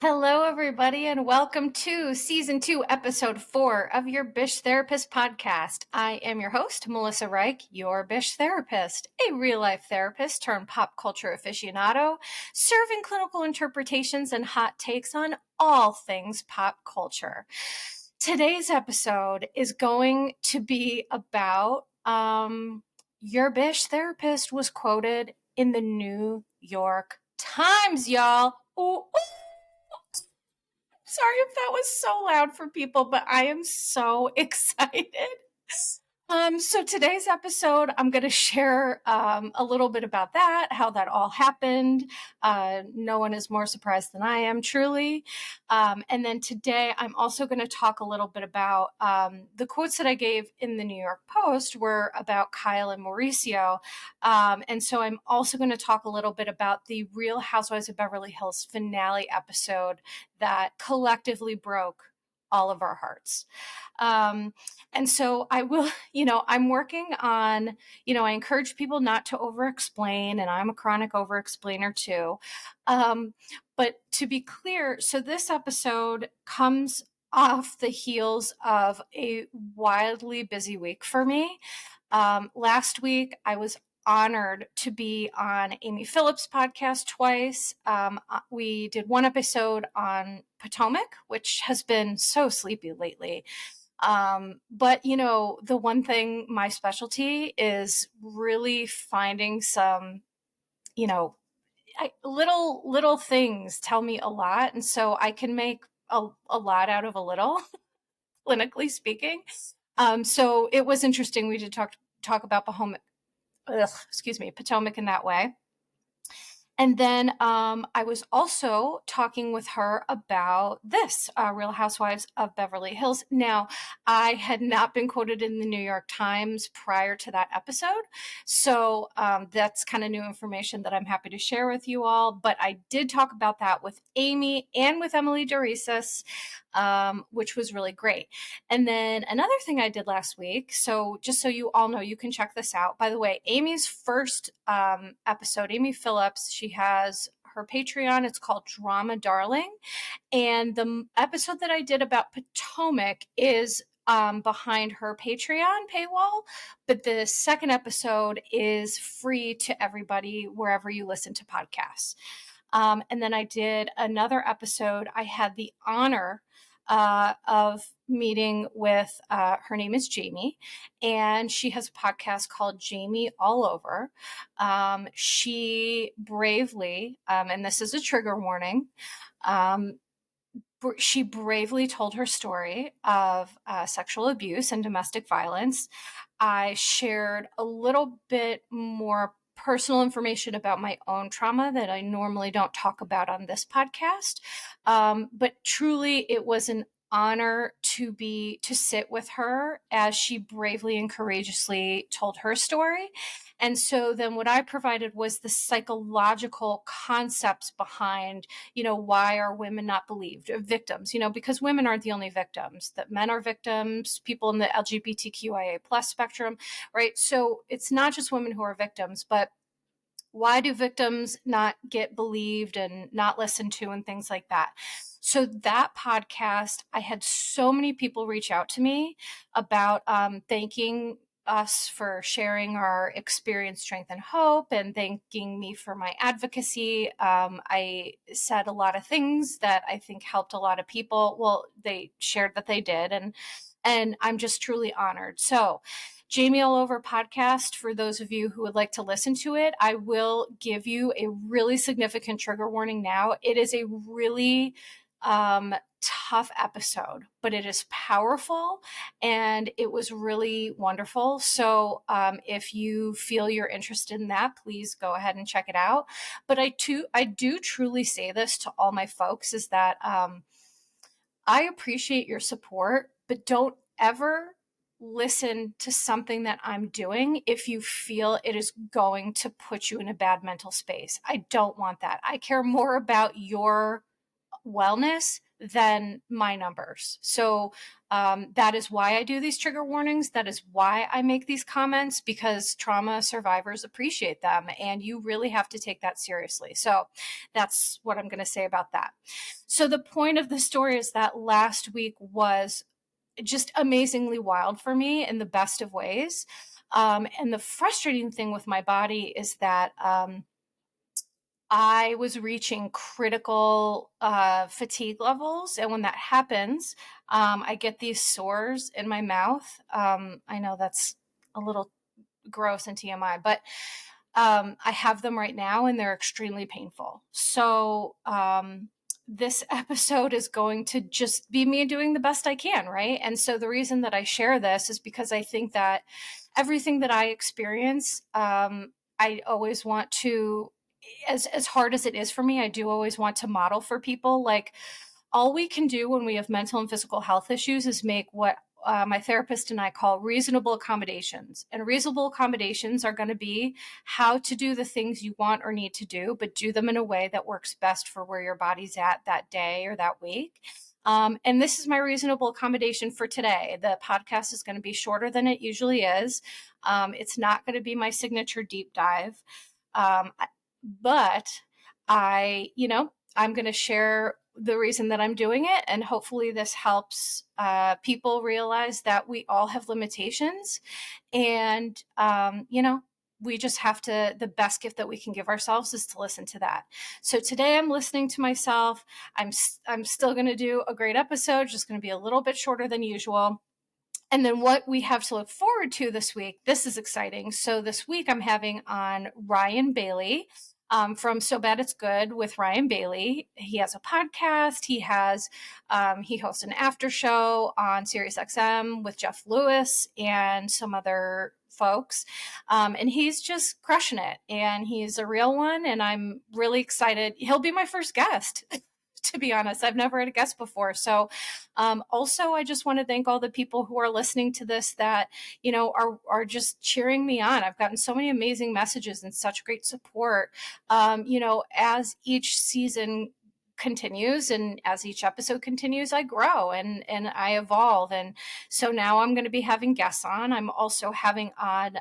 Hello, everybody, and welcome to Season 2, Episode 4 of your Bish Therapist podcast. I am your host, Melissa Reich, your Bish therapist, a real-life therapist turned pop culture aficionado, serving clinical interpretations and hot takes on all things pop culture. Today's episode is going to be about your Bish therapist was quoted in the New York Times, y'all. Ooh. Sorry if that was so loud for people, but I am so excited. So today's episode, I'm going to share a little bit about that, how that all happened. No one is more surprised than I am, truly. And then today, I'm also going to talk a little bit about the quotes that I gave in the New York Post were about Kyle and Mauricio. And so I'm also going to talk a little bit about the Real Housewives of Beverly Hills finale episode that collectively broke all of our hearts. And so I will, I'm working on, I encourage people not to over-explain, and I'm a chronic over-explainer too. But to be clear, so this episode comes off the heels of a wildly busy week for me. Last week, I was honored to be on Amy Phillips' podcast twice. We did one episode on Potomac, which has been so sleepy lately. But the one thing, my specialty is really finding some, little things tell me a lot. And so I can make a lot out of a little, clinically speaking. So it was interesting. We did talk about Potomac in that way. And then I was also talking with her about this, Real Housewives of Beverly Hills. Now, I had not been quoted in the New York Times prior to that episode. So that's kind of new information that I'm happy to share with you all. But I did talk about that with Amy and with Emily DeRisis, which was really great. And then another thing I did last week, so just so you all know, you can check this out. By the way, Amy's first episode, Amy Phillips, she has her Patreon. It's called Drama Darling. And the episode that I did about Potomac is behind her Patreon paywall. But the second episode is free to everybody wherever you listen to podcasts. And then I did another episode. I had the honor of meeting with, her name is Jamie, and she has a podcast called Jamie All Over. She bravely, and this is a trigger warning, she bravely told her story of sexual abuse and domestic violence. I shared a little bit more personal information about my own trauma that I normally don't talk about on this podcast. But truly, it was an honor to sit with her as she bravely and courageously told her story. And so then what I provided was the psychological concepts behind, why are women not believed? Victims, because women aren't the only victims, that men are victims, people in the LGBTQIA plus spectrum, right? So it's not just women who are victims, but why do victims not get believed and not listened to and things like that? So that podcast, I had so many people reach out to me about thanking us for sharing our experience, strength, and hope, and thanking me for my advocacy. I said a lot of things that I think helped a lot of people. Well, they shared that they did, and I'm just truly honored. So Jamie All Over podcast, for those of you who would like to listen to it, I will give you a really significant trigger warning now. It is a really tough episode, but it is powerful and it was really wonderful. So if you feel you're interested in that, please go ahead and check it out. But I do truly say this to all my folks, is that I appreciate your support, but don't ever listen to something that I'm doing if you feel it is going to put you in a bad mental space. I don't want that. I care more about your wellness than my numbers. So that is why I do these trigger warnings. That is why I make these comments, because trauma survivors appreciate them, and you really have to take that seriously. So that's what I'm going to say about that. So the point of the story is that last week was just amazingly wild for me in the best of ways. And the frustrating thing with my body is that I was reaching critical fatigue levels. And when that happens, I get these sores in my mouth. I know that's a little gross and TMI, but I have them right now and they're extremely painful. So this episode is going to just be me doing the best I can, right? And so the reason that I share this is because I think that everything that I experience, I always want to, as hard as it is for me, I do always want to model for people. Like, all we can do when we have mental and physical health issues is make what my therapist and I call reasonable accommodations. And reasonable accommodations are going to be how to do the things you want or need to do, but do them in a way that works best for where your body's at that day or that week. And this is my reasonable accommodation for today. The podcast is going to be shorter than it usually is. It's not going to be my signature deep dive. But I'm going to share the reason that I'm doing it. And hopefully this helps people realize that we all have limitations. And, we just have to, the best gift that we can give ourselves is to listen to that. So today I'm listening to myself. I'm still going to do a great episode, just going to be a little bit shorter than usual. And then what we have to look forward to this week, this is exciting. So this week I'm having on Ryan Bailey from So Bad It's Good with Ryan Bailey. He has a podcast. He hosts an after show on SiriusXM with Jeff Lewis and some other folks. And he's just crushing it. And he's a real one. And I'm really excited. He'll be my first guest. To be honest, I've never had a guest before. So also, I just want to thank all the people who are listening to this that, are just cheering me on. I've gotten so many amazing messages and such great support, as each season continues and as each episode continues, I grow and I evolve. And so now I'm going to be having guests on. I'm also having on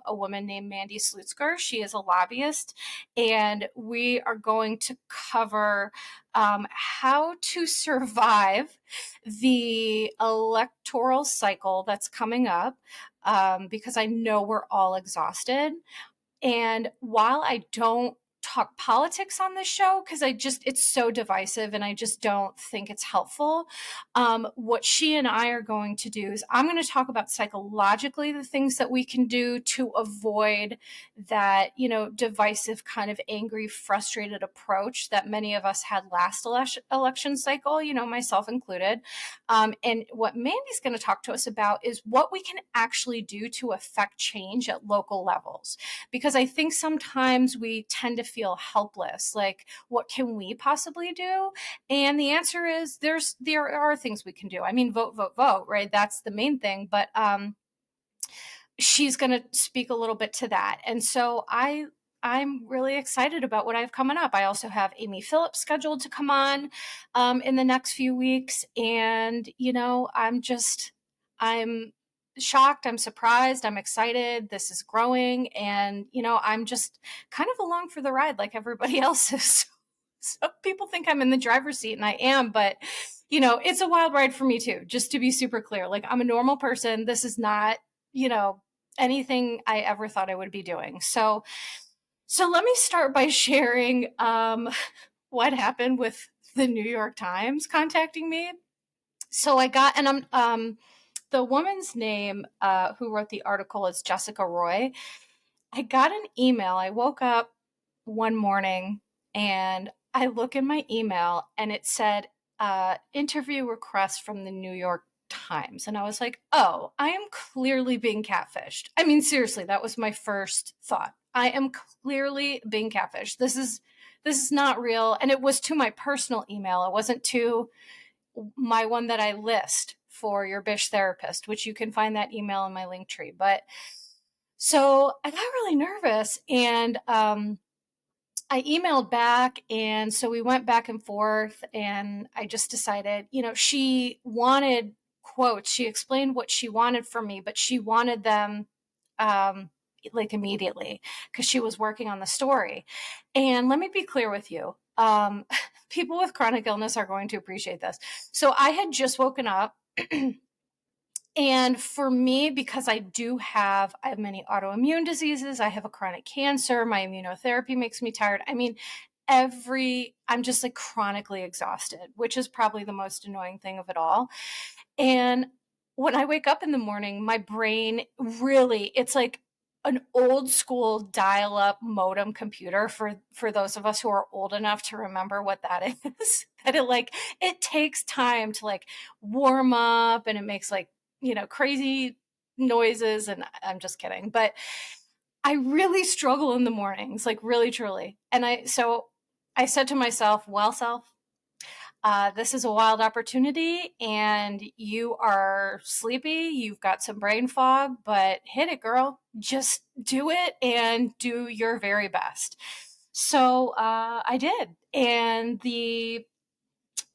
a woman named Mandy Slutzker. She is a lobbyist, and we are going to cover how to survive the electoral cycle that's coming up, because I know we're all exhausted. And while I don't talk politics on this show, because it's so divisive and I just don't think it's helpful, what she and I are going to do is I'm going to talk about psychologically the things that we can do to avoid that, divisive kind of angry, frustrated approach that many of us had last election cycle, myself included. And what Mandy's going to talk to us about is what we can actually do to affect change at local levels. Because I think sometimes we tend to feel helpless. Like, what can we possibly do? And the answer is there are things we can do. I mean, vote, right? That's the main thing. But she's going to speak a little bit to that. And so I'm really excited about what I have coming up. I also have Amy Phillips scheduled to come on in the next few weeks. And, I'm shocked. I'm surprised. I'm excited. This is growing. And, I'm just kind of along for the ride like everybody else is. So people think I'm in the driver's seat, and I am, but, it's a wild ride for me too, just to be super clear. Like, I'm a normal person. This is not, anything I ever thought I would be doing. So let me start by sharing what happened with the New York Times contacting me. So I got, and I'm the woman's name who wrote the article is Jessica Roy. I got an email. I woke up one morning and I look in my email and it said interview request from the New York Times. And I was like, oh, I am clearly being catfished. I mean, seriously, that was my first thought. I am clearly being catfished. This is not real. And it was to my personal email. It wasn't to my one that I list for your Bish therapist, which you can find that email in my link tree. But so I got really nervous, and I emailed back, and so we went back and forth, and I just decided, she wanted quotes. She explained what she wanted from me, but she wanted them um, like immediately because she was working on the story. And let me be clear with you. People with chronic illness are going to appreciate this. So I had just woken up. And for me, because I have many autoimmune diseases, I have a chronic cancer, my immunotherapy makes me tired. I mean, I'm just like chronically exhausted, which is probably the most annoying thing of it all. And when I wake up in the morning, my brain really, it's like an old school dial up modem computer for those of us who are old enough to remember what that is. That it takes time to like warm up, and it makes like, crazy noises. And I'm just kidding. But I really struggle in the mornings, like really, truly. And so I said to myself, well, self, this is a wild opportunity, and you are sleepy. You've got some brain fog, but hit it, girl. Just do it and do your very best. So I did. And the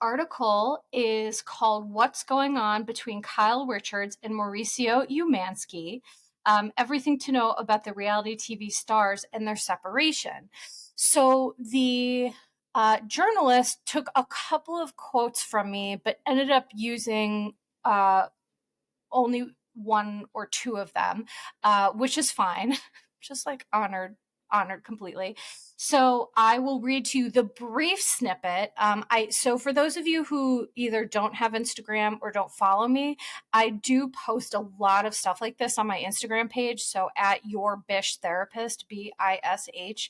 article is called What's Going On Between Kyle Richards and Mauricio Umansky, Everything to Know About the Reality TV Stars and Their Separation. So the journalist took a couple of quotes from me, but ended up using only one or two of them, which is fine. Just like honored completely. So I will read to you the brief snippet. So for those of you who either don't have Instagram or don't follow me, I do post a lot of stuff like this on my Instagram page. So at your Bish therapist, BISH.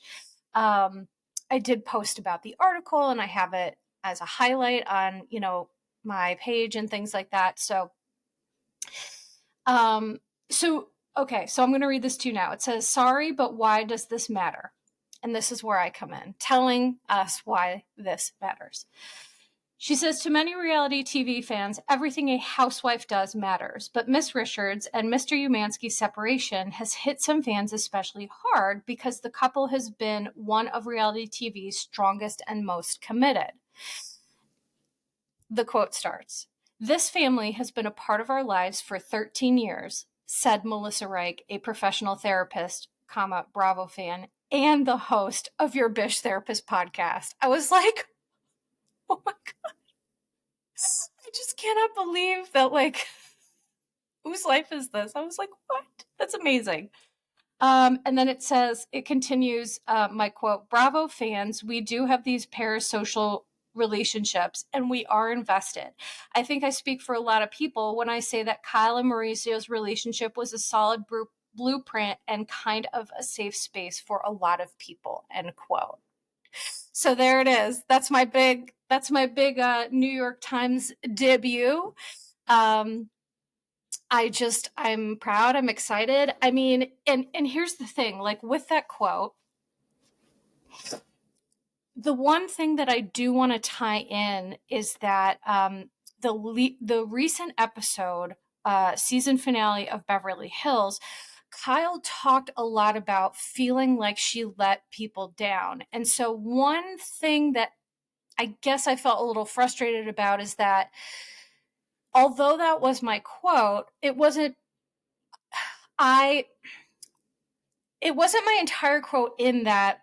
I did post about the article, and I have it as a highlight on, my page and things like that. Okay, so I'm going to read this to you now. It says, sorry, but why does this matter? And this is where I come in, telling us why this matters. She says, to many reality TV fans, everything a housewife does matters. But Miss Richards and Mr. Umansky's separation has hit some fans especially hard because the couple has been one of reality TV's strongest and most committed. The quote starts, this family has been a part of our lives for 13 years, said Melissa Reich, a professional therapist, Bravo fan, and the host of your Bish Therapist podcast. I was like, oh my God. I just cannot believe that, like, whose life is this? I was like, what? That's amazing. And then it continues, my quote, Bravo fans, we do have these parasocial relationships, and we are invested. I think I speak for a lot of people when I say that Kyle and Mauricio's relationship was a solid blueprint and kind of a safe space for a lot of people, end quote. So there it is. That's my big New York Times debut. I'm proud. I'm excited. I mean, and here's the thing, like with that quote, the one thing that I do want to tie in is that the recent episode, season finale of Beverly Hills, Kyle talked a lot about feeling like she let people down. And so one thing that I guess I felt a little frustrated about is that although that was my quote, it wasn't my entire quote, in that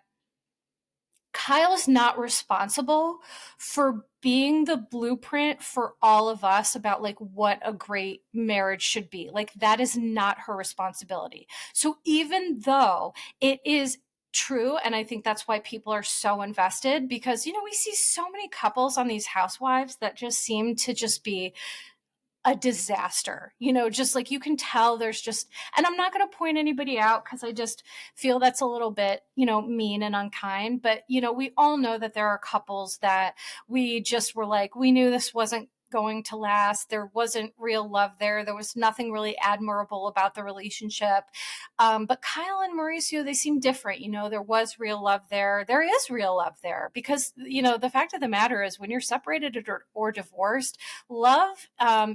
Kyle's not responsible for being the blueprint for all of us about like what a great marriage should be. Like that is not her responsibility. So even though it is true, and I think that's why people are so invested, because we see so many couples on these housewives that just seem to just be a disaster, just like you can tell there's just, and I'm not going to point anybody out because I just feel that's a little bit, mean and unkind. But, we all know that there are couples that we just were like, we knew this wasn't going to last. There wasn't real love there. There was nothing really admirable about the relationship. But Kyle and Mauricio, they seem different. There was real love there. There is real love there because, the fact of the matter is when you're separated or divorced, love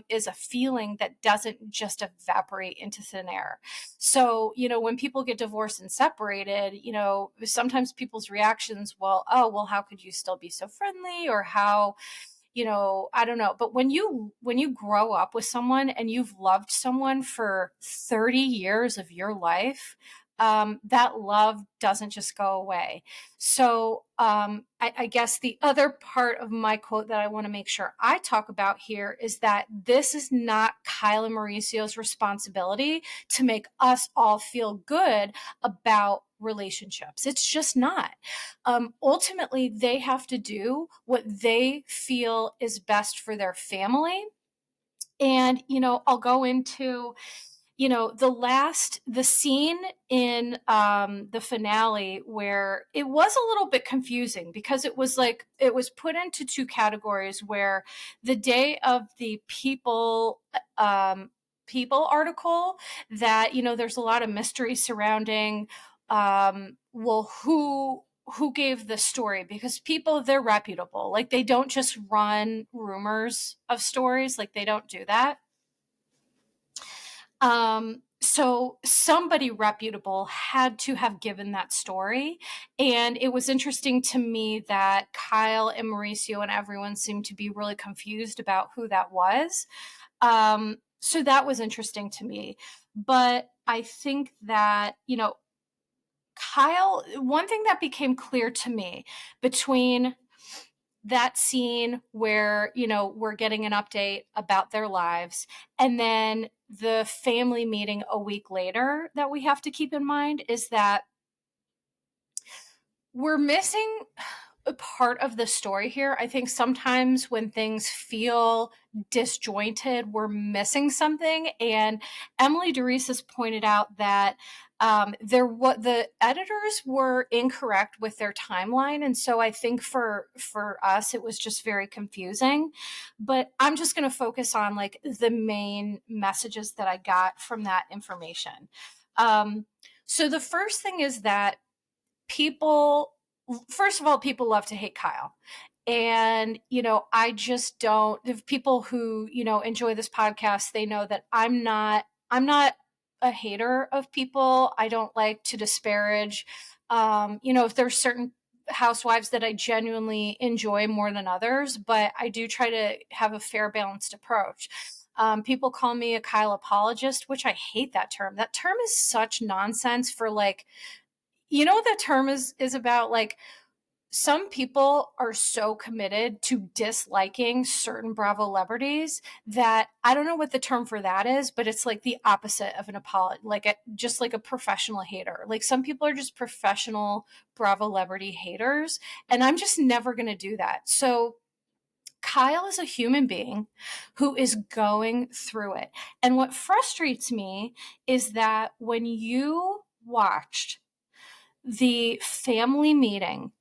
is a feeling that doesn't just evaporate into thin air. So, when people get divorced and separated, sometimes people's reactions, well, how could you still be so friendly? Or how, I don't know. But when you grow up with someone and you've loved someone for 30 years of your life, that love doesn't just go away. So I guess the other part of my quote that I want to make sure I talk about here is that this is not Kyle and Mauricio's responsibility to make us all feel good about relationships. It's just not. Ultimately, they have to do what they feel is best for their family. And, I'll go into the scene in the finale where it was a little bit confusing because it was put into two categories where the day of the people article that, there's a lot of mystery surrounding, who gave the story, because people, they're reputable. Like, they don't just run rumors of stories. Like, they don't do that. So somebody reputable had to have given that story. And it was interesting to me that Kyle and Mauricio and everyone seemed to be really confused about who that was. So that was interesting to me. But I think that, Kyle, one thing that became clear to me between that scene where, we're getting an update about their lives, and then the family meeting a week later that we have to keep in mind, is that we're missing a part of the story here. I think sometimes when things feel disjointed, we're missing something. And Emily DeReese has pointed out that the editors were incorrect with their timeline, and so I think for us it was just very confusing. But I'm just going to focus on like the main messages that I got from that information. So the first thing is that first of all, people love to hate Kyle. And, I just don't, if people who, enjoy this podcast, they know that I'm not a hater of people. I don't like to disparage. If there's certain housewives that I genuinely enjoy more than others, but I do try to have a fair, balanced approach. People call me a Kyle apologist, which I hate that term. That term is such nonsense for like, what that term is about? Like, some people are so committed to disliking certain Bravo celebrities that I don't know what the term for that is, but it's like the opposite of an apology, just like a professional hater. Like, some people are just professional Bravo celebrity haters, and I'm just never going to do that. So Kyle is a human being who is going through it. And what frustrates me is that when you watched the family meeting,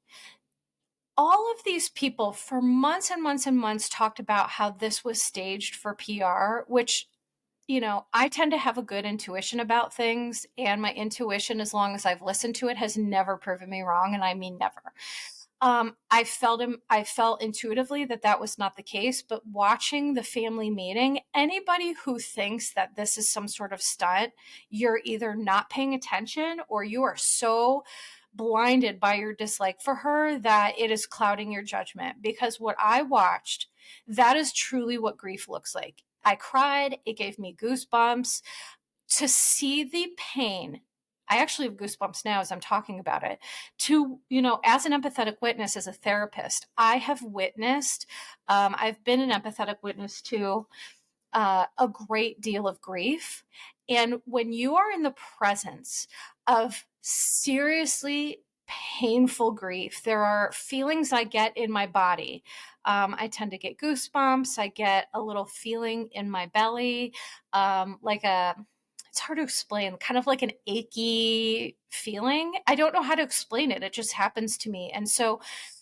all of these people for months and months and months talked about how this was staged for PR, which, I tend to have a good intuition about things, and my intuition, as long as I've listened to it, has never proven me wrong. And I mean, never. I felt intuitively that was not the case, but watching the family meeting, anybody who thinks that this is some sort of stunt, you're either not paying attention or you are so blinded by your dislike for her that it is clouding your judgment. Because what I watched, that is truly what grief looks like. I cried. It gave me goosebumps to see the pain. I actually have goosebumps now as I'm talking about it. As an empathetic witness, as a therapist, I have witnessed, I've been an empathetic witness to a great deal of grief. And when you are in the presence of seriously painful grief, there are feelings I get in my body. I tend to get goosebumps. I get a little feeling in my belly, it's hard to explain, kind of like an achy feeling. I don't know how to explain it. It just happens to me. And so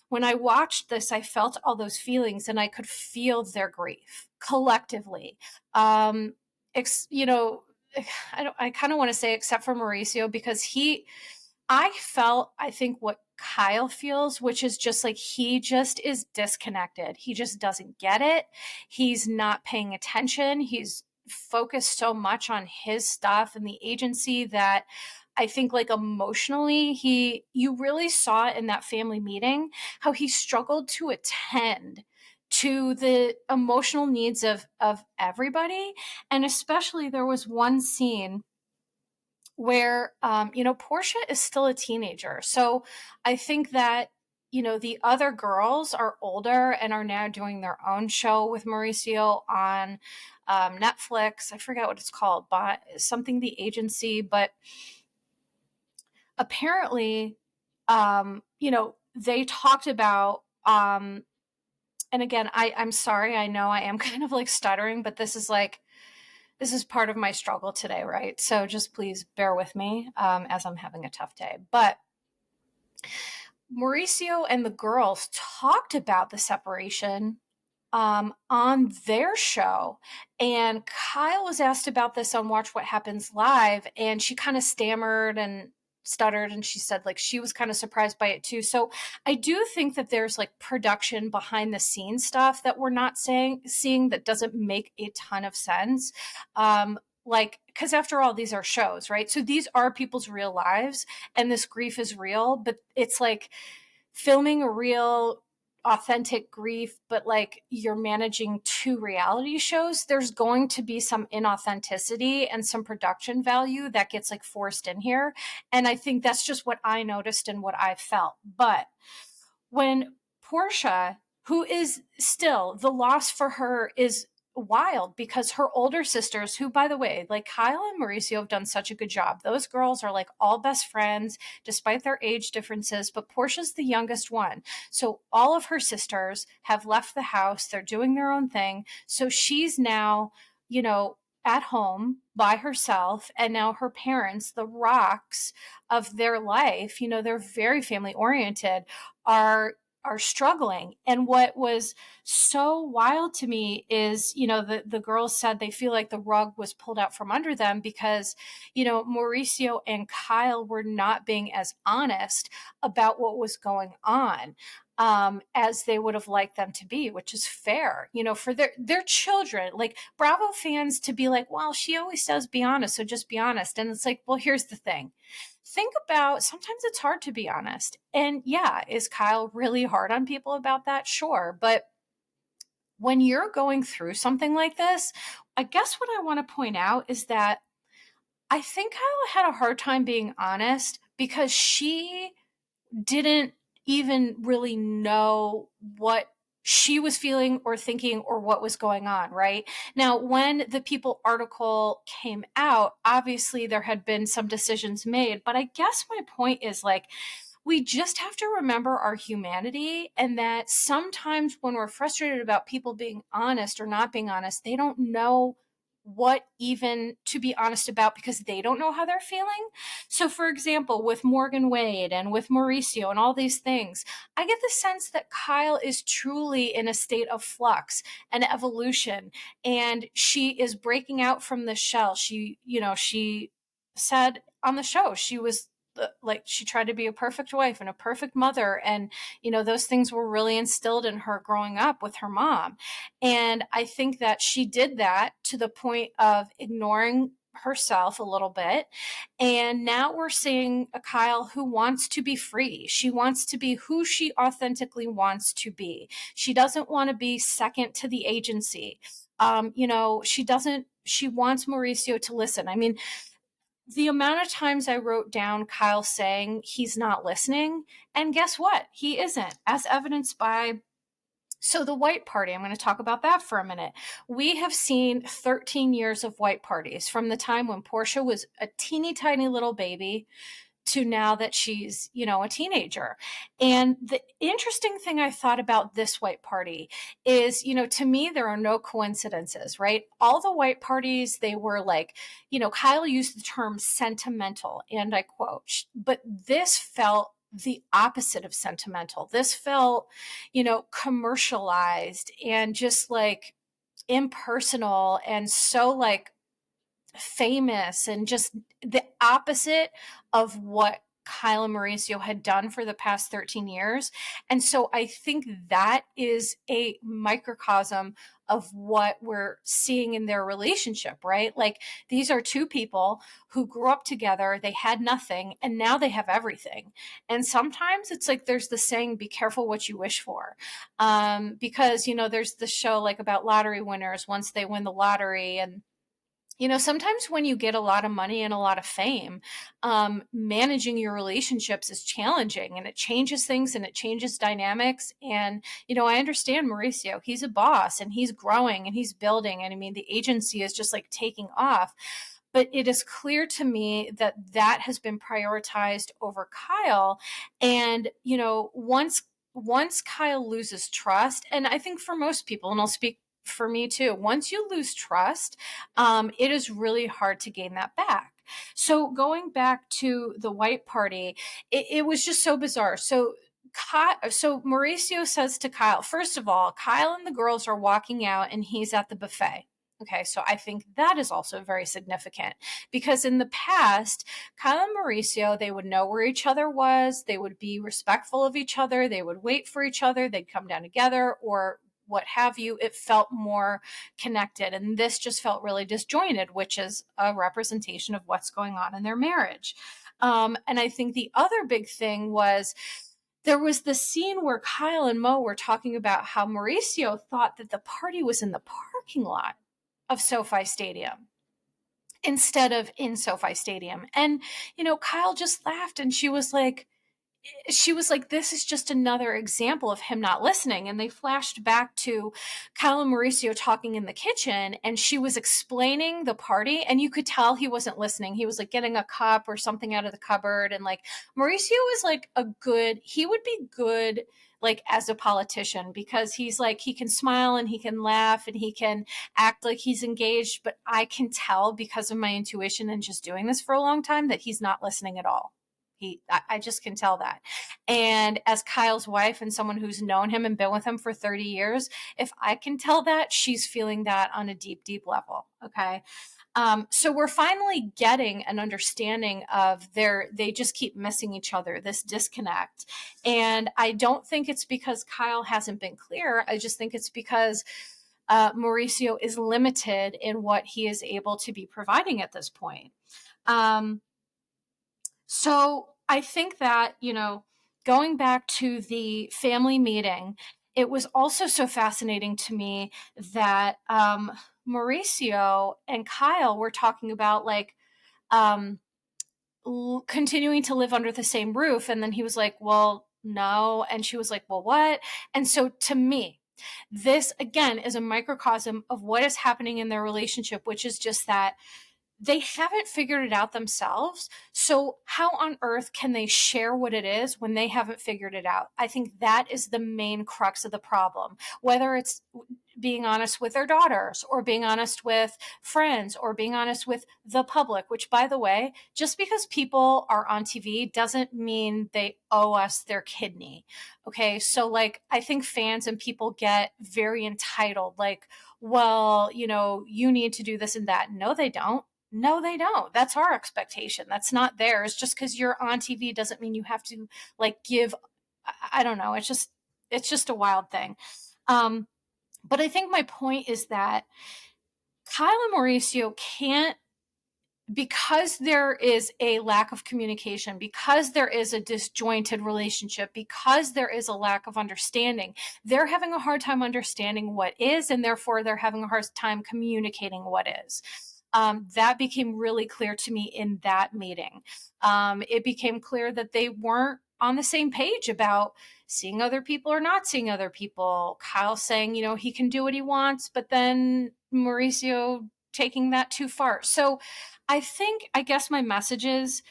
when I watched this, I felt all those feelings and I could feel their grief collectively. Um, you know, I kind of want to say except for Mauricio, because I felt, I think, what Kyle feels, which is just like he just is disconnected. He just doesn't get it. He's not paying attention. He's focused so much on his stuff and the agency that I think, like, emotionally, you really saw in that family meeting how he struggled to attend to the emotional needs of everybody. And especially there was one scene where Portia is still a teenager. So I think that the other girls are older and are now doing their own show with Mauricio on Netflix. I forget what it's called, but something the agency. But apparently, they talked about. And again, I'm sorry. I know I am kind of like stuttering, but this is part of my struggle today, right? So just please bear with me as I'm having a tough day. But Mauricio and the girls talked about the separation on their show. And Kyle was asked about this on Watch What Happens Live, and she kind of stammered and stuttered, and she said like she was kind of surprised by it too. So I do think that there's like production behind the scenes stuff that we're not seeing that doesn't make a ton of sense. Like, because after all, these are shows, right? So these are people's real lives, and this grief is real, but it's like filming a real authentic grief, but like you're managing two reality shows, there's going to be some inauthenticity and some production value that gets like forced in here. And I think that's just what I noticed and what I felt. But when Portia, who is still, the loss for her is wild, because her older sisters, who, by the way, like Kyle and Mauricio have done such a good job. Those girls are like all best friends despite their age differences, but Portia's the youngest one. So all of her sisters have left the house. They're doing their own thing. So she's now, at home by herself. And now her parents, the rocks of their life, they're very family oriented, are struggling. And what was so wild to me is, the girls said they feel like the rug was pulled out from under them because, Mauricio and Kyle were not being as honest about what was going on as they would have liked them to be, which is fair, for their children. Like, Bravo fans to be like, well, she always says be honest, so just be honest. And it's like, well, here's the thing. Think about, sometimes it's hard to be honest. And yeah, is Kyle really hard on people about that? Sure. But when you're going through something like this, I guess what I want to point out is that I think Kyle had a hard time being honest because she didn't even really know what she was feeling or thinking or what was going on, right? Now, when the People article came out, obviously there had been some decisions made, but I guess my point is like, we just have to remember our humanity, and that sometimes when we're frustrated about people being honest or not being honest, they don't know what even to be honest about because they don't know how they're feeling. So, for example, with Morgan Wade and with Mauricio and all these things, I get the sense that Kyle is truly in a state of flux and evolution, and she is breaking out from the shell. She said on the show she was like, she tried to be a perfect wife and a perfect mother, and those things were really instilled in her growing up with her mom. And I think that she did that to the point of ignoring herself a little bit. And now we're seeing a Kyle who wants to be free. She wants to be who she authentically wants to be. She doesn't want to be second to the agency. She wants Mauricio to listen. I mean, the amount of times I wrote down Kyle saying he's not listening, and guess what? He isn't, as evidenced by, so the white party, I'm going to talk about that for a minute. We have seen 13 years of white parties from the time when Portia was a teeny tiny little baby to now that she's, a teenager. And the interesting thing I thought about this white party is, to me, there are no coincidences, right? All the white parties, they were like, Kyle used the term sentimental, and I quote, but this felt the opposite of sentimental. This felt, commercialized and just like impersonal and so like famous and just the opposite of what Kyle and Mauricio had done for the past 13 years. And so I think that is a microcosm of what we're seeing in their relationship, right? Like these are two people who grew up together, they had nothing, and now they have everything. And sometimes it's like there's the saying, be careful what you wish for. Because, there's the show like about lottery winners once they win the lottery, and sometimes when you get a lot of money and a lot of fame, managing your relationships is challenging, and it changes things and it changes dynamics. And, I understand Mauricio, he's a boss and he's growing and he's building. And I mean, the agency is just like taking off. But it is clear to me that that has been prioritized over Kyle. And, once Kyle loses trust, and I think for most people, and I'll speak for me too, once you lose trust, it is really hard to gain that back. So going back to the white party, it was just so bizarre. So Mauricio says to Kyle, first of all, Kyle and the girls are walking out and he's at the buffet. Okay, so I think that is also very significant because in the past, Kyle and Mauricio, they would know where each other was. They would be respectful of each other. They would wait for each other. They'd come down together or what have you. It felt more connected. And this just felt really disjointed, which is a representation of what's going on in their marriage. And I think the other big thing was there was the scene where Kyle and Mo were talking about how Mauricio thought that the party was in the parking lot of SoFi Stadium instead of in SoFi Stadium. And, Kyle just laughed and she was like, this is just another example of him not listening. And they flashed back to Kyle and Mauricio talking in the kitchen, and she was explaining the party, and you could tell he wasn't listening. He was like getting a cup or something out of the cupboard. And like Mauricio was like he would be good like as a politician because he's like, he can smile and he can laugh and he can act like he's engaged. But I can tell because of my intuition and just doing this for a long time that he's not listening at all. I just can tell that. And as Kyle's wife and someone who's known him and been with him for 30 years, if I can tell that, she's feeling that on a deep, deep level. Okay. So we're finally getting an understanding of they just keep missing each other, this disconnect. And I don't think it's because Kyle hasn't been clear. I just think it's because Mauricio is limited in what he is able to be providing at this point. So I think that, going back to the family meeting, it was also so fascinating to me that Mauricio and Kyle were talking about like continuing to live under the same roof. And then he was like, well, no. And she was like, well, what? And so to me, this again is a microcosm of what is happening in their relationship, which is just that they haven't figured it out themselves. So how on earth can they share what it is when they haven't figured it out? I think that is the main crux of the problem, whether it's being honest with their daughters or being honest with friends or being honest with the public, which by the way, just because people are on TV doesn't mean they owe us their kidney. Okay. So like, I think fans and people get very entitled, like, well, you need to do this and that. No, they don't. No, they don't. That's our expectation. That's not theirs. Just because you're on TV doesn't mean you have to like give. I don't know. It's just a wild thing. But I think my point is that Kyle and Mauricio can't, because there is a lack of communication, because there is a disjointed relationship, because there is a lack of understanding, they're having a hard time understanding what is, and therefore they're having a hard time communicating what is. That became really clear to me in that meeting. It became clear that they weren't on the same page about seeing other people or not seeing other people. Kyle saying, he can do what he wants, but then Mauricio taking that too far. So I guess my message is,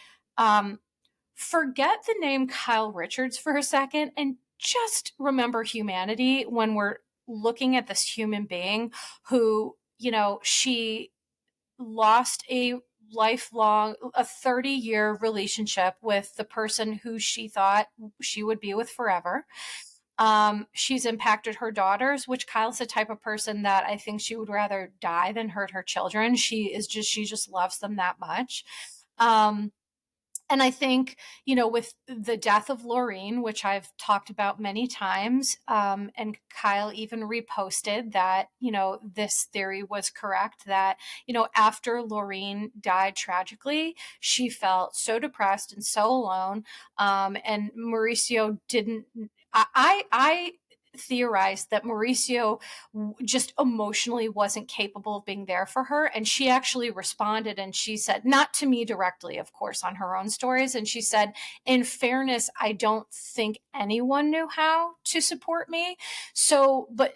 forget the name Kyle Richards for a second and just remember humanity when we're looking at this human being who, she lost a lifelong, a 30-year relationship with the person who she thought she would be with forever. She's impacted her daughters, which Kyle's the type of person that I think she would rather die than hurt her children. She just loves them that much. Um, and I think, with the death of Laureen, which I've talked about many times, and Kyle even reposted that, this theory was correct, that, after Laureen died tragically, she felt so depressed and so alone. And Mauricio didn't, I theorized that Mauricio just emotionally wasn't capable of being there for her. And she actually responded and she said, not to me directly, of course, on her own stories. And she said, in fairness, I don't think anyone knew how to support me. So, but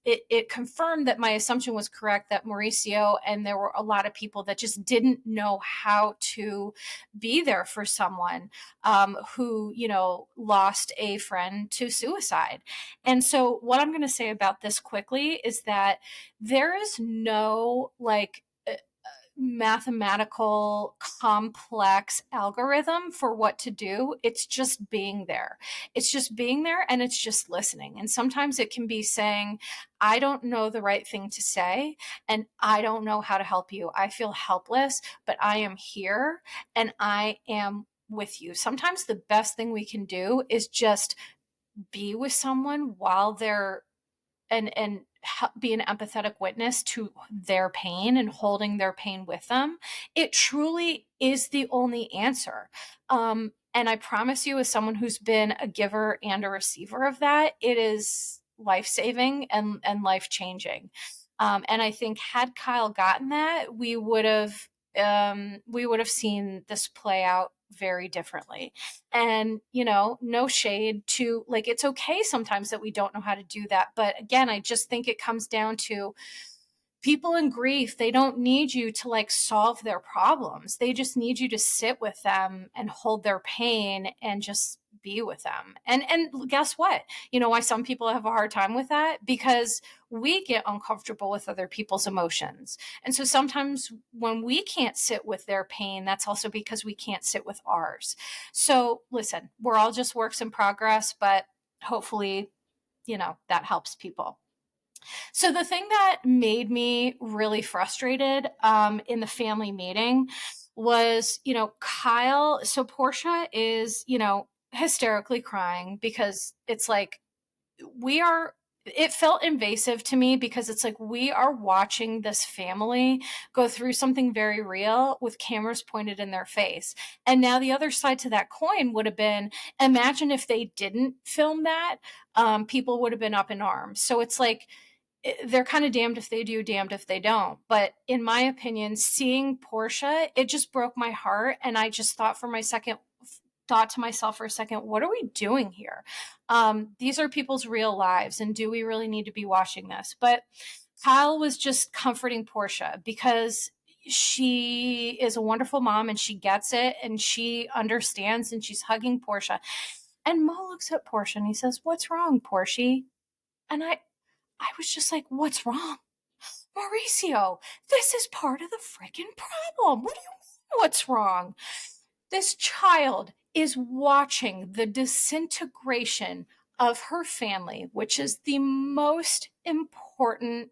it confirmed that my assumption was correct, that Mauricio and there were a lot of people that just didn't know how to be there for someone who, lost a friend to suicide. And so, what I'm going to say about this quickly is that there is no mathematical complex algorithm for what to do. It's just being there. It's just being there and it's just listening. And sometimes it can be saying, I don't know the right thing to say and I don't know how to help you. I feel helpless, but I am here and I am with you. Sometimes the best thing we can do is just be with someone while they're and be an empathetic witness to their pain and holding their pain with them. It truly is the only answer. And I promise you, as someone who's been a giver and a receiver of that, it is life-saving and life-changing. And I think had Kyle gotten that, we would have seen this play out very differently. And, no shade to, it's okay sometimes that we don't know how to do that. But again, I just think it comes down to people in grief. They don't need you to solve their problems. They just need you to sit with them and hold their pain and just be with them. And guess what? Why some people have a hard time with that? Because we get uncomfortable with other people's emotions. And so sometimes when we can't sit with their pain, that's also because we can't sit with ours. So listen, we're all just works in progress, but hopefully, that helps people. So the thing that made me really frustrated in the family meeting was, Kyle. So Portia is, hysterically crying because it's it felt invasive to me because it's we are watching this family go through something very real with cameras pointed in their face. And now the other side to that coin would have been, imagine if they didn't film that, people would have been up in arms. So it's they're kind of damned if they do, damned if they don't. But in my opinion, seeing Portia, it just broke my heart. And I just thought to myself for a second, what are we doing here? These are people's real lives. And do we really need to be watching this? But Kyle was just comforting Portia because she is a wonderful mom and she gets it and she understands and she's hugging Portia. And Mo looks at Portia and he says, "What's wrong, Portia?" And I was just like, what's wrong? Mauricio, this is part of the freaking problem. What do you mean, what's wrong? This child is watching the disintegration of her family, which is the most important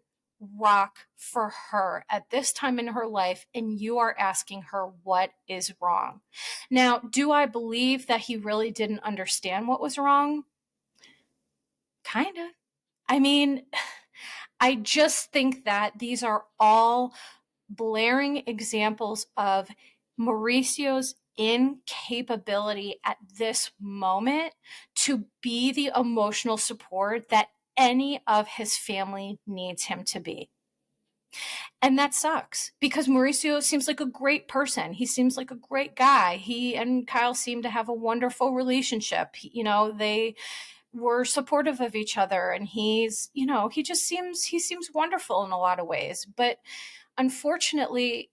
rock for her at this time in her life, and you are asking her what is wrong. Now, do I believe that he really didn't understand what was wrong? Kind of. I mean, I just think that these are all blaring examples of Mauricio's incapability at this moment to be the emotional support that any of his family needs him to be. And that sucks because Mauricio seems like a great person. He seems like a great guy. He and Kyle seem to have a wonderful relationship. They were supportive of each other, and he seems wonderful in a lot of ways. But unfortunately,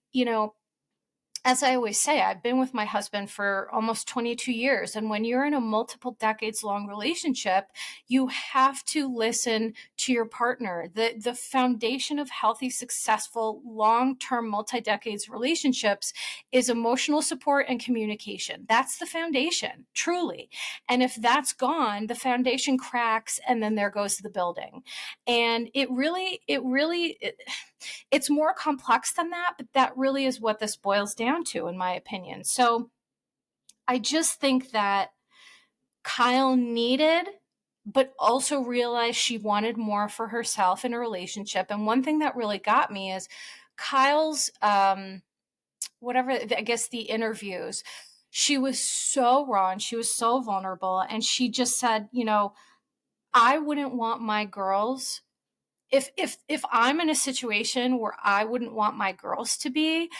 as I always say, I've been with my husband for almost 22 years. And when you're in a multiple decades long relationship, you have to listen to your partner. The foundation of healthy, successful, long-term, multi-decades relationships is emotional support and communication. That's the foundation, truly. And if that's gone, the foundation cracks and then there goes the building. And it's more complex than that, but that really is what this boils down to, in my opinion. So I just think that Kyle needed, but also realized she wanted more for herself in a relationship. And one thing that really got me is Kyle's, whatever, I guess the interviews, she was so raw and she was so vulnerable. And she just said, I wouldn't want my girls if I'm in a situation where I wouldn't want my girls to be,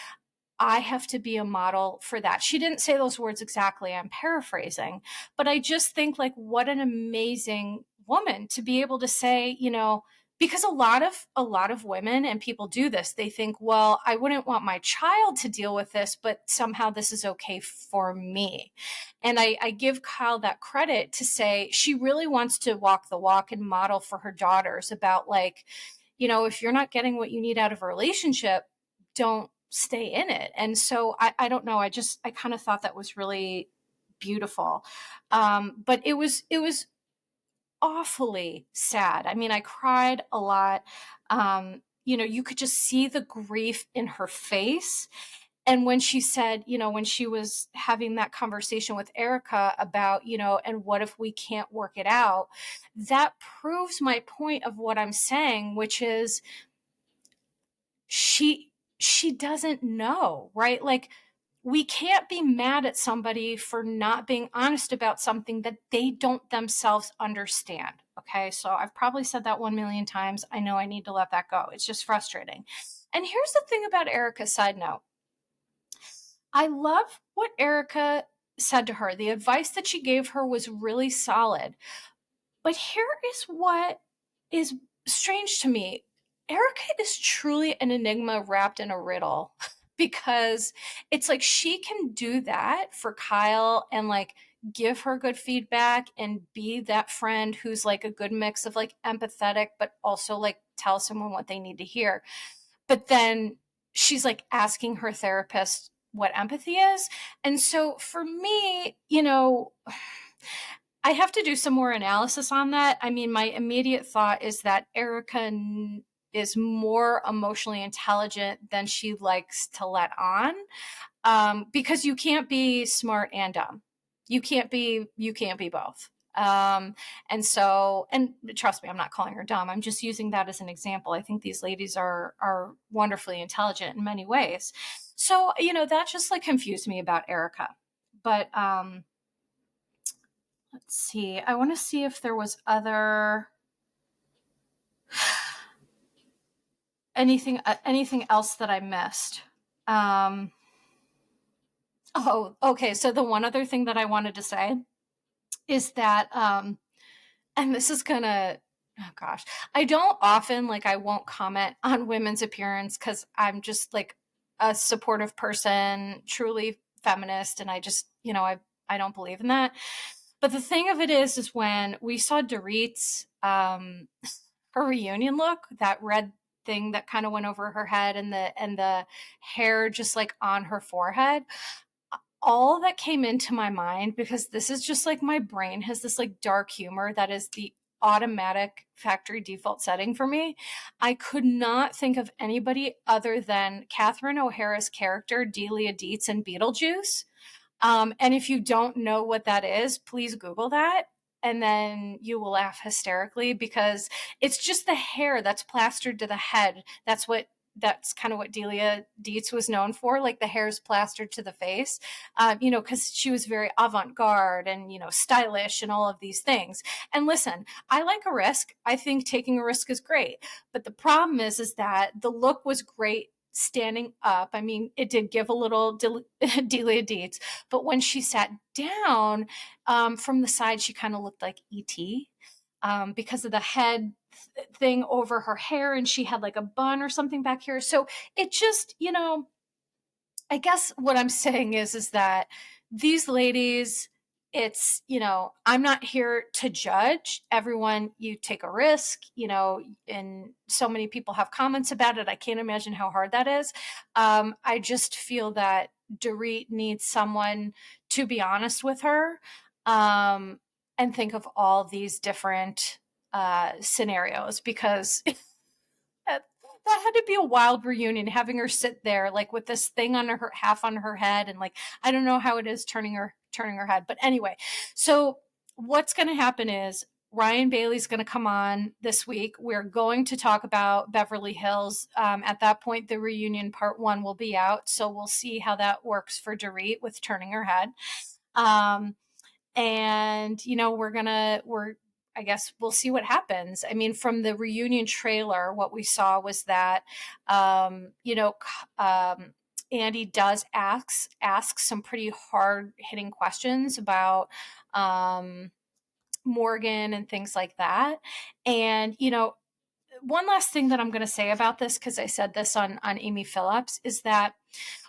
I have to be a model for that. She didn't say those words exactly. I'm paraphrasing, but I just think like what an amazing woman to be able to say, because a lot of women and people do this. They think, well, I wouldn't want my child to deal with this, but somehow this is okay for me. And I give Kyle that credit to say she really wants to walk the walk and model for her daughters about like, if you're not getting what you need out of a relationship, don't stay in it. And so I don't know. I kind of thought that was really beautiful. But it was awfully sad. I mean, I cried a lot. You could just see the grief in her face. And when she said, when she was having that conversation with Erica about, and what if we can't work it out, that proves my point of what I'm saying, which is she doesn't know, right? Like we can't be mad at somebody for not being honest about something that they don't themselves understand. Okay. So I've probably said that 1 million times. I know I need to let that go. It's just frustrating. And here's the thing about Erica, side note. I love what Erica said to her. The advice that she gave her was really solid. But here is what is strange to me. Erica is truly an enigma wrapped in a riddle because it's like she can do that for Kyle and like give her good feedback and be that friend who's like a good mix of like empathetic, but also like tell someone what they need to hear. But then she's like asking her therapist what empathy is. And so for me, I have to do some more analysis on that. I mean, my immediate thought is that Erica is more emotionally intelligent than she likes to let on, because you can't be smart and dumb. You can't be both. And trust me, I'm not calling her dumb. I'm just using that as an example. I think these ladies are wonderfully intelligent in many ways. So, that just like confused me about Erica. But let's see. I want to see if there was anything else that I missed. Oh, okay. So the one other thing that I wanted to say is that, and this is gonna, oh gosh, I don't often like I won't comment on women's appearance because I'm just like a supportive person, truly feminist, and I just, I don't believe in that. But the thing of it is when we saw Dorit's her reunion look, that red thing that kind of went over her head and the hair just like on her forehead, all that came into my mind, because this is just like my brain has this like dark humor that is the automatic factory default setting for me. I could not think of anybody other than Catherine O'Hara's character, Delia Dietz in Beetlejuice. And if you don't know what that is, please Google that. And then you will laugh hysterically because it's just the hair that's plastered to the head. That's kind of what Delia Dietz was known for. Like the hair's plastered to the face, because she was very avant-garde and, stylish and all of these things. And listen, I like a risk. I think taking a risk is great. But the problem is that the look was great standing up. I mean, it did give a little Delia Dietz, but when she sat down, from the side, she kind of looked like E.T. Because of the head thing over her hair, and she had like a bun or something back here. So it just, I guess what I'm saying is that these ladies, it's, I'm not here to judge everyone. You take a risk, and so many people have comments about it. I can't imagine how hard that is. I just feel that Dorit needs someone to be honest with her, and think of all these different scenarios, because that had to be a wild reunion, having her sit there like with this thing on her half on her head, and like I don't know how it is turning her head. But anyway, so what's going to happen is Ryan Bailey's going to come on this week. We're going to talk about Beverly Hills. At that point, the reunion part 1 will be out, so we'll see how that works for Dorit with turning her head. And we're I guess we'll see what happens. I mean, from the reunion trailer, what we saw was that Andy does ask some pretty hard hitting questions about Morgan and things like that. And one last thing that I'm going to say about this, because I said this on Amy Phillips, is that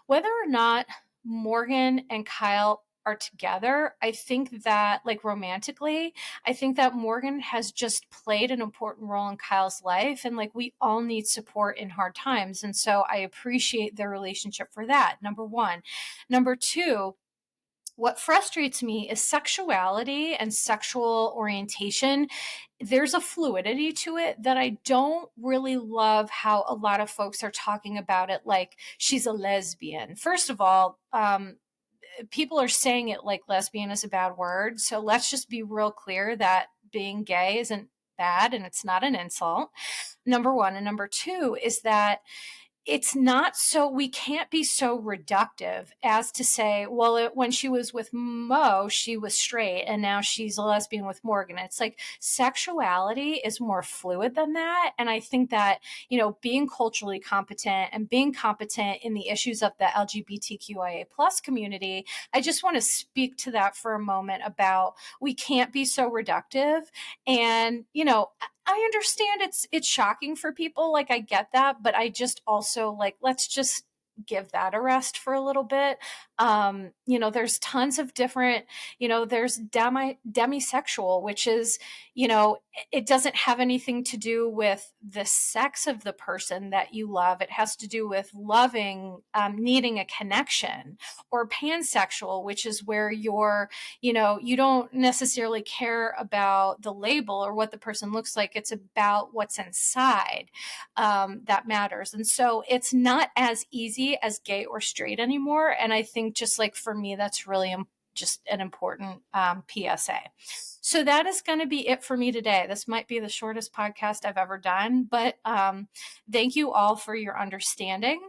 whether or not Morgan and Kyle are together, I think that, like, romantically, I think that Morgan has just played an important role in Kyle's life, and like we all need support in hard times. And so I appreciate their relationship for that, number one. Number two, what frustrates me is sexuality and sexual orientation. There's a fluidity to it that I don't really love how a lot of folks are talking about it like she's a lesbian. First of all, people are saying it like lesbian is a bad word. So let's just be real clear that being gay isn't bad and it's not an insult. Number one. And number two is that it's not so, we can't be so reductive as to say, well, when she was with Mo, she was straight and now she's a lesbian with Morgan. It's like sexuality is more fluid than that. And I think that, being culturally competent and being competent in the issues of the LGBTQIA plus community, I just want to speak to that for a moment about we can't be so reductive. And, I understand it's shocking for people. Like, I get that, but I just also like, let's just give that a rest for a little bit. There's tons of different, there's demisexual, which is, it doesn't have anything to do with the sex of the person that you love. It has to do with loving, needing a connection. Or pansexual, which is where you don't necessarily care about the label or what the person looks like. It's about what's inside that matters. And so it's not as easy as gay or straight anymore. And I think just like for me, that's really just an important PSA. So that is going to be it for me today. This might be the shortest podcast I've ever done, but thank you all for your understanding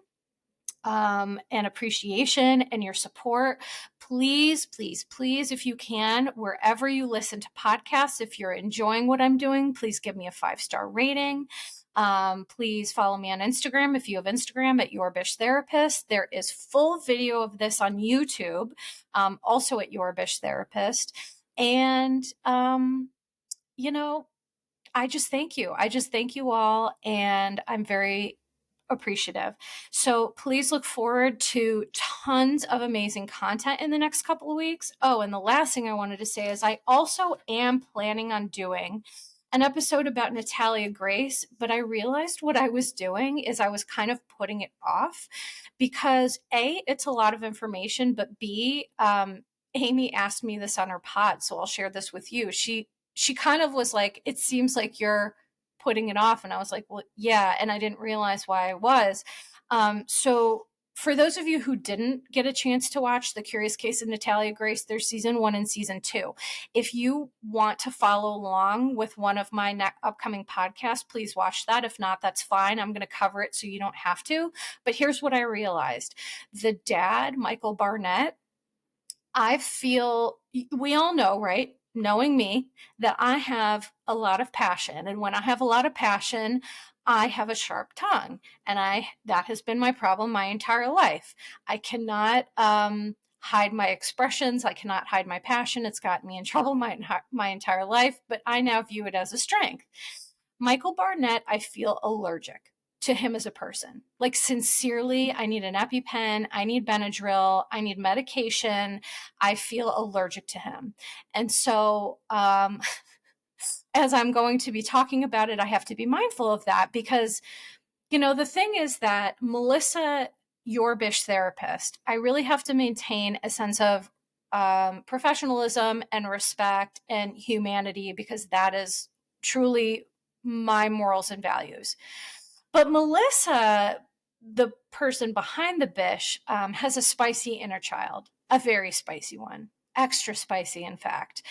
and appreciation and your support. Please, please, please, if you can, wherever you listen to podcasts, if you're enjoying what I'm doing, please give me a 5-star rating. Please follow me on Instagram if you have Instagram at Your Bish Therapist. There is full video of this on YouTube, also at Your Bish Therapist. And, I just thank you. I just thank you all. And I'm very appreciative. So please look forward to tons of amazing content in the next couple of weeks. Oh, and the last thing I wanted to say is I also am planning on doing an episode about Natalia Grace, but I realized what I was doing is I was kind of putting it off because A, it's a lot of information, but B, Amy asked me this on her pod, so I'll share this with you. She kind of was like, it seems like you're putting it off. And I was like, well, yeah. And I didn't realize why I was. So for those of you who didn't get a chance to watch The Curious Case of Natalia Grace, there's season 1 and season 2. If you want to follow along with one of my upcoming podcasts, please watch that. If not, that's fine. I'm going to cover it so you don't have to. But here's what I realized. The dad, Michael Barnett, I feel, we all know, right? Knowing me, that I have a lot of passion. And when I have a lot of passion, I have a sharp tongue. And that has been my problem my entire life. I cannot hide my expressions. I cannot hide my passion. It's gotten me in trouble my entire life, but I now view it as a strength. Michael Barnett, I feel allergic. to him as a person. Like, sincerely, I need an EpiPen, I need Benadryl, I need medication. I feel allergic to him. And so, as I'm going to be talking about it, I have to be mindful of that because, the thing is that Melissa, your Bish therapist, I really have to maintain a sense of professionalism and respect and humanity because that is truly my morals and values. But Melissa, the person behind the Bish, has a spicy inner child, a very spicy one, extra spicy, in fact.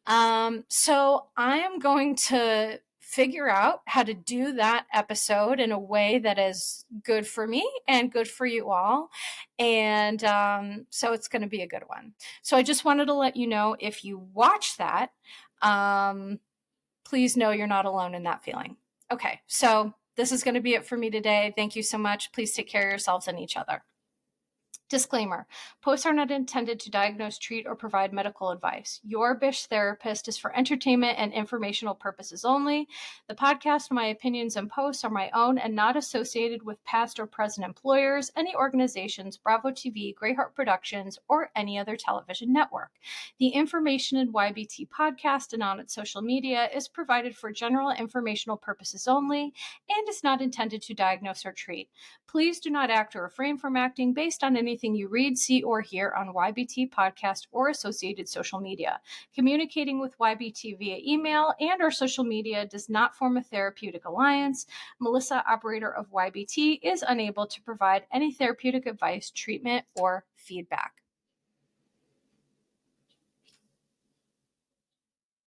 So I am going to figure out how to do that episode in a way that is good for me and good for you all. And so it's going to be a good one. So I just wanted to let you know, if you watch that, please know you're not alone in that feeling. Okay, so this is going to be it for me today. Thank you so much. Please take care of yourselves and each other. Disclaimer: posts are not intended to diagnose, treat, or provide medical advice. Your Bish therapist is for entertainment and informational purposes only. The podcast, my opinions, and posts are my own and not associated with past or present employers, any organizations, Bravo TV, Greyheart Productions, or any other television network. The information in YBT podcast and on its social media is provided for general informational purposes only and is not intended to diagnose or treat. Please do not act or refrain from acting based on anything you read, see, or hear on YBT podcast or associated social media. Communicating with YBT via email and or social media does not form a therapeutic alliance. Melissa, operator of YBT, is unable to provide any therapeutic advice, treatment, or feedback.